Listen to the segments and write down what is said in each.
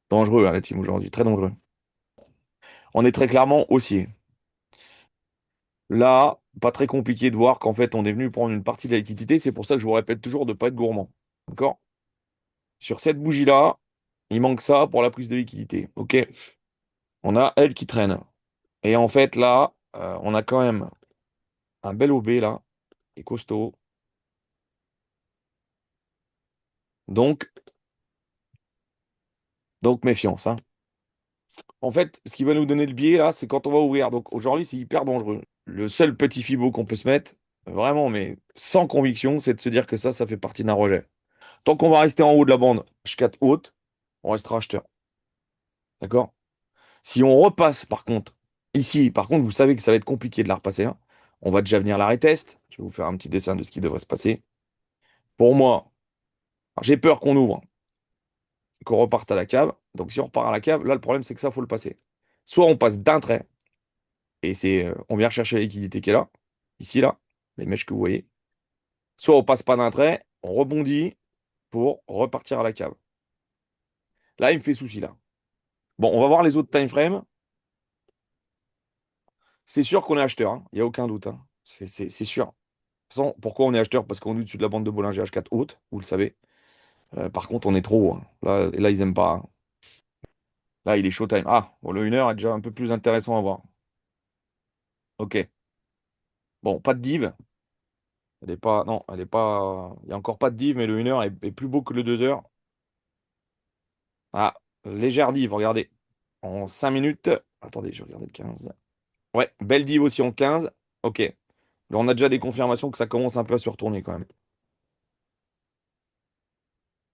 Dangereux, hein, la team aujourd'hui, très dangereux. On est très clairement haussier. Là, pas très compliqué de voir qu'en fait, on est venu prendre une partie de la liquidité. C'est pour ça que je vous répète toujours de ne pas être gourmand. D'accord? Sur cette bougie-là, il manque ça pour la prise de liquidité. OK? On a elle qui traîne. Et en fait, là, on a quand même un bel OB, là, qui est costaud. Donc, donc méfiance, hein. En fait, ce qui va nous donner le biais, là, c'est quand on va ouvrir. Donc aujourd'hui, c'est hyper dangereux. Le seul petit fibo qu'on peut se mettre, vraiment, mais sans conviction, c'est de se dire que ça fait partie d'un rejet. Tant qu'on va rester en haut de la bande, H4 haute, on restera acheteur. D'accord? Si on repasse, par contre, ici, par contre, vous savez que ça va être compliqué de la repasser, hein. On va déjà venir la retest. Je vais vous faire un petit dessin de ce qui devrait se passer. Pour moi, alors, j'ai peur qu'on ouvre, qu'on reparte à la cave. Donc si on repart à la cave, là, le problème, c'est que ça, faut le passer. Soit on passe d'un trait, et on vient chercher la liquidité qui est là, ici, là, les mèches que vous voyez. Soit on passe pas d'un trait, on rebondit pour repartir à la cave. Là, il me fait souci, là. Bon, on va voir les autres time frames. C'est sûr qu'on est acheteur, hein. Il n'y a aucun doute, hein. C'est sûr. De toute façon, pourquoi on est acheteur? Parce qu'on est au-dessus de la bande de Bollinger H4 haute, vous le savez. Par contre, on est trop haut, hein. Là, ils aiment pas, hein. Là, il est showtime. Ah, bon, le 1 heure est déjà un peu plus intéressant à voir. Ok. Bon, pas de div. Elle est pas. Non, elle est pas. Il n'y a encore pas de div, mais le 1 heure est plus beau que le 2 heures. Ah, légère div, regardez. En 5 minutes. Attendez, je vais regarder le 15. Ouais, belle div aussi en 15. Ok. Là, on a déjà des confirmations que ça commence un peu à se retourner quand même.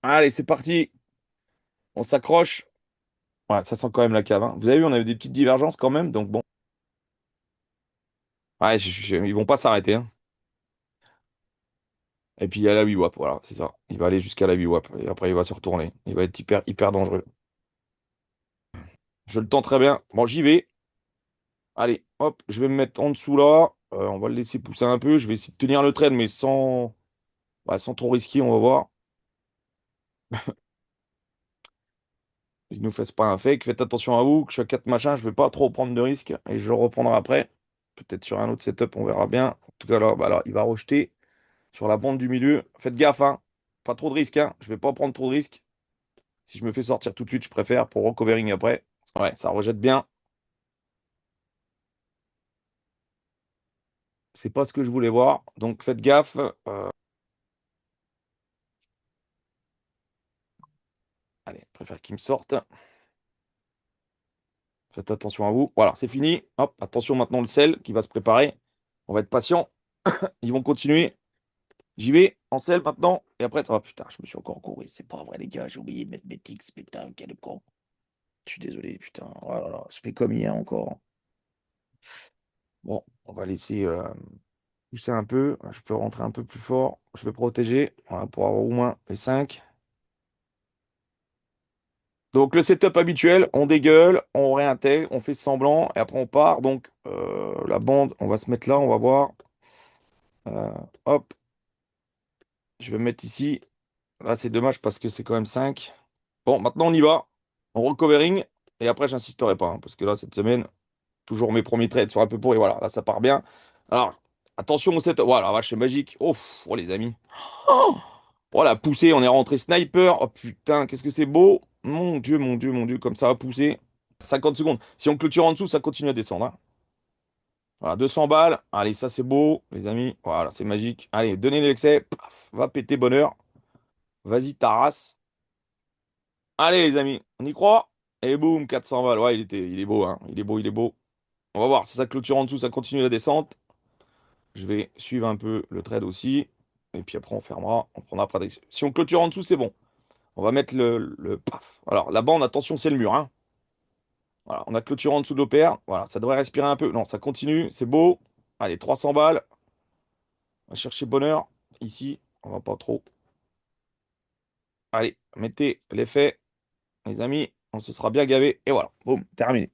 Allez, c'est parti. On s'accroche. Ouais, ça sent quand même la cave, hein. Vous avez vu, on avait des petites divergences quand même, donc bon. Ouais, ils vont pas s'arrêter, hein. Et puis il y a la 8 WAP, voilà, c'est ça. Il va aller jusqu'à la 8 WAP. Et après, il va se retourner. Il va être hyper, hyper dangereux. Je le tends très bien. Bon, j'y vais. Allez, hop, je vais me mettre en dessous là. On va le laisser pousser un peu. Je vais essayer de tenir le trade, mais sans trop risquer, on va voir. Il ne nous fasse pas un fake. Faites attention à vous, que je suis à 4 machins, je vais pas trop prendre de risques. Et je le reprendrai après. Peut-être sur un autre setup, on verra bien. En tout cas, là, bah là, il va rejeter sur la bande du milieu. Faites gaffe, hein. Pas trop de risques, hein. Je vais pas prendre trop de risques. Si je me fais sortir tout de suite, je préfère pour recovering après. Ouais, ça rejette bien. C'est pas ce que je voulais voir. Donc faites gaffe. Allez, je préfère qu'il me sorte. Faites attention à vous. Voilà, c'est fini. Hop, attention maintenant le sel qui va se préparer. On va être patient. Ils vont continuer. J'y vais en sel maintenant. Et après, oh putain, je me suis encore couru. C'est pas vrai, les gars. J'ai oublié de mettre mes tics. Putain, quel con. Je suis désolé, putain. Oh là là, je fais comme hier encore. Bon, on va laisser pousser un peu. Je peux rentrer un peu plus fort. Je vais protéger. Voilà, pour avoir au moins les 5. Donc le setup habituel, on dégueule, on réintègre, on fait semblant et après on part. Donc la bande, on va se mettre là, on va voir. Euh, hop, je vais me mettre ici. Là c'est dommage parce que c'est quand même 5. Bon, maintenant on y va. On recovering et après j'insisterai pas, hein, parce que là cette semaine, toujours mes premiers trades sont un peu pourris. Voilà, là ça part bien. Alors attention au setup. Voilà, vache, c'est magique. Oh, oh, les amis. Oh, oh, la poussée, on est rentré sniper. Oh putain, qu'est-ce que c'est beau. Mon Dieu, mon Dieu, mon Dieu, comme ça va pousser. 50 secondes. Si on clôture en dessous, ça continue à descendre, hein. Voilà, 200 balles. Allez, ça c'est beau, les amis. Voilà, c'est magique. Allez, donnez l'excès. Paf, va péter bonheur. Vas-y, ta race. Allez, les amis, on y croit. Et boum, 400 balles. Ouais, il est beau, hein. Il est beau, il est beau. On va voir. Si ça clôture en dessous, ça continue la descente. Je vais suivre un peu le trade aussi. Et puis après, on fermera. On prendra après. Si on clôture en dessous, c'est bon. On va mettre paf. Alors, la bande, attention, c'est le mur, hein. Voilà, on a clôturé en dessous de l'OPR. Voilà, ça devrait respirer un peu. Non, ça continue, c'est beau. Allez, 300 balles. On va chercher bonheur. Ici, on va pas trop. Allez, mettez l'effet, les amis. On se sera bien gavé. Et voilà, boum, terminé.